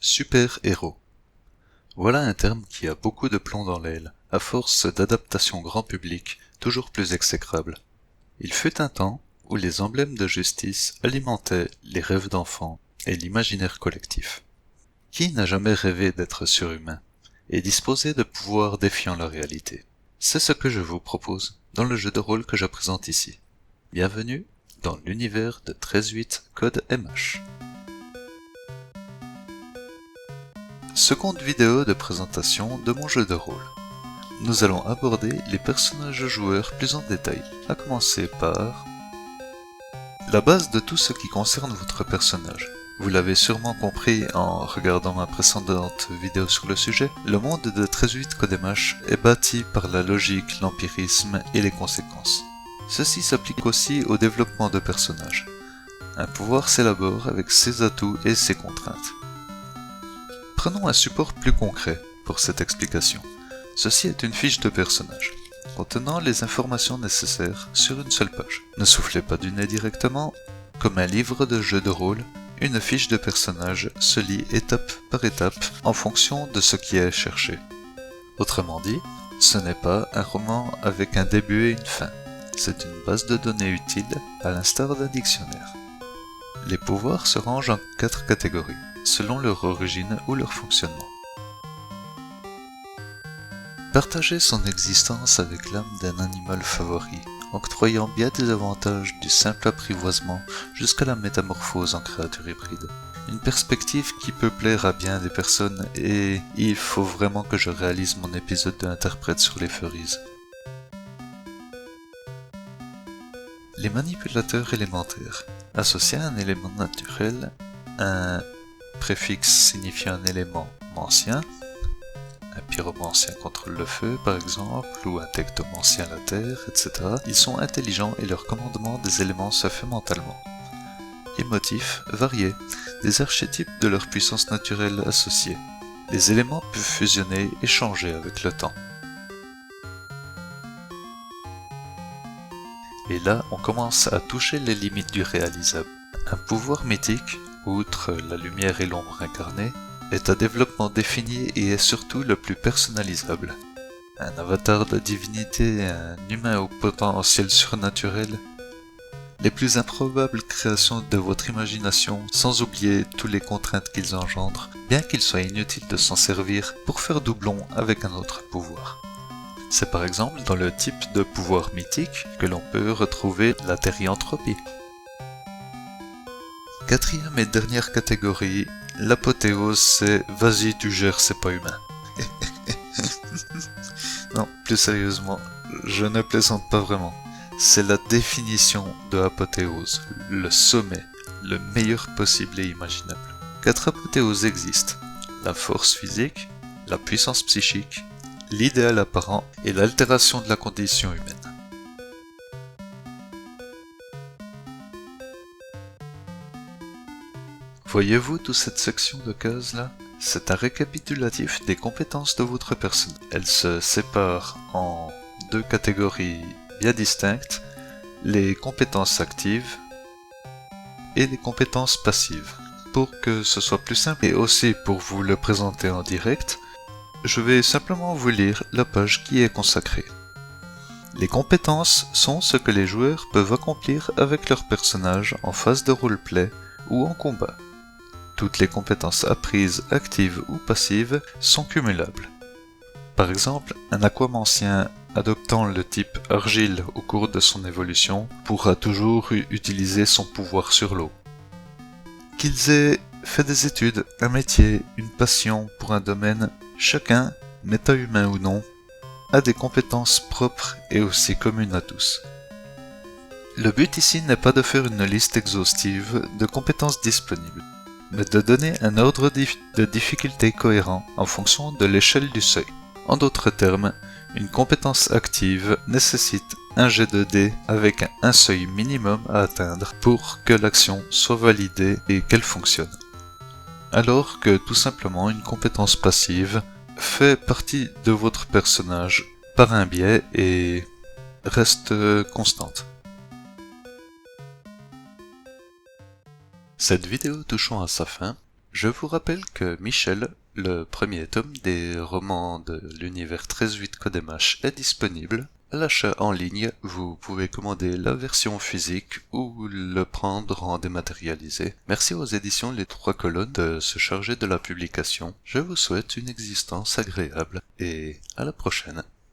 Super-héros. Voilà un terme qui a beaucoup de plomb dans l'aile, à force d'adaptation grand public, toujours plus exécrable. Il fut un temps où les emblèmes de justice alimentaient les rêves d'enfants et l'imaginaire collectif. Qui n'a jamais rêvé d'être surhumain et disposé de pouvoirs défiant la réalité? C'est ce que je vous propose dans le jeu de rôle que je présente ici. Bienvenue dans l'univers de 13.8 Code MH. Seconde vidéo de présentation de mon jeu de rôle. Nous allons aborder les personnages joueurs plus en détail, à commencer par la base de tout ce qui concerne votre personnage. Vous l'avez sûrement compris en regardant ma précédente vidéo sur le sujet, le monde de 13.8 Code MH est bâti par la logique, l'empirisme et les conséquences. Ceci s'applique aussi au développement de personnages. Un pouvoir s'élabore avec ses atouts et ses contraintes. Prenons un support plus concret pour cette explication. Ceci est une fiche de personnage, contenant les informations nécessaires sur une seule page. Ne soufflez pas du nez directement. Comme un livre de jeu de rôle, une fiche de personnage se lit étape par étape en fonction de ce qui est cherché. Autrement dit, ce n'est pas un roman avec un début et une fin. C'est une base de données utile à l'instar d'un dictionnaire. Les pouvoirs se rangent en 4 catégories, selon leur origine ou leur fonctionnement. Partager son existence avec l'âme d'un animal favori, octroyant bien des avantages du simple apprivoisement jusqu'à la métamorphose en créature hybride. Une perspective qui peut plaire à bien des personnes et il faut vraiment que je réalise mon épisode d'interprète sur les furries. Les manipulateurs élémentaires. Associés à un élément naturel, un préfixe signifiant un élément mancien, un pyromancien contrôle le feu par exemple, ou un tectomancien la terre, etc. Ils sont intelligents et leur commandement des éléments se fait mentalement. Émotifs, variés, des archétypes de leur puissance naturelle associée. Les éléments peuvent fusionner et changer avec le temps. Et là, on commence à toucher les limites du réalisable. Un pouvoir mythique, outre la lumière et l'ombre incarnées, est à développement défini et est surtout le plus personnalisable. Un avatar de divinité, un humain au potentiel surnaturel, les plus improbables créations de votre imagination, sans oublier toutes les contraintes qu'ils engendrent, bien qu'il soit inutile de s'en servir pour faire doublon avec un autre pouvoir. C'est par exemple dans le type de pouvoir mythique que l'on peut retrouver la thérianthropie. Quatrième et dernière catégorie, l'apothéose, c'est « vas-y tu gères, c'est pas humain ». Non, plus sérieusement, je ne plaisante pas vraiment. C'est la définition de apothéose, le sommet, le meilleur possible et imaginable. 4 apothéoses existent, la force physique, la puissance psychique, l'idéal apparent et l'altération de la condition humaine. Voyez-vous toute cette section de cases là? C'est un récapitulatif des compétences de votre personne. Elles se séparent en 2 catégories bien distinctes, les compétences actives et les compétences passives. Pour que ce soit plus simple et aussi pour vous le présenter en direct, je vais simplement vous lire la page qui est consacrée. Les compétences sont ce que les joueurs peuvent accomplir avec leur personnage en phase de roleplay ou en combat. Toutes les compétences apprises, actives ou passives sont cumulables. Par exemple, un aquamancien adoptant le type argile au cours de son évolution pourra toujours utiliser son pouvoir sur l'eau. Qu'ils aient fait des études, un métier, une passion pour un domaine, chacun, méta-humain ou non, a des compétences propres et aussi communes à tous. Le but ici n'est pas de faire une liste exhaustive de compétences disponibles, mais de donner un ordre de difficulté cohérent en fonction de l'échelle du seuil. En d'autres termes, une compétence active nécessite un jet de dés avec un seuil minimum à atteindre pour que l'action soit validée et qu'elle fonctionne. Alors que tout simplement une compétence passive fait partie de votre personnage par un biais et reste constante. Cette vidéo touchant à sa fin, Je vous rappelle que Michel, le premier tome des romans de l'univers 13.8 Codemash, est disponible. À l'achat en ligne, vous pouvez commander la version physique ou le prendre en dématérialisé. Merci aux éditions Les Trois Colonnes de se charger de la publication. Je vous souhaite une existence agréable et à la prochaine.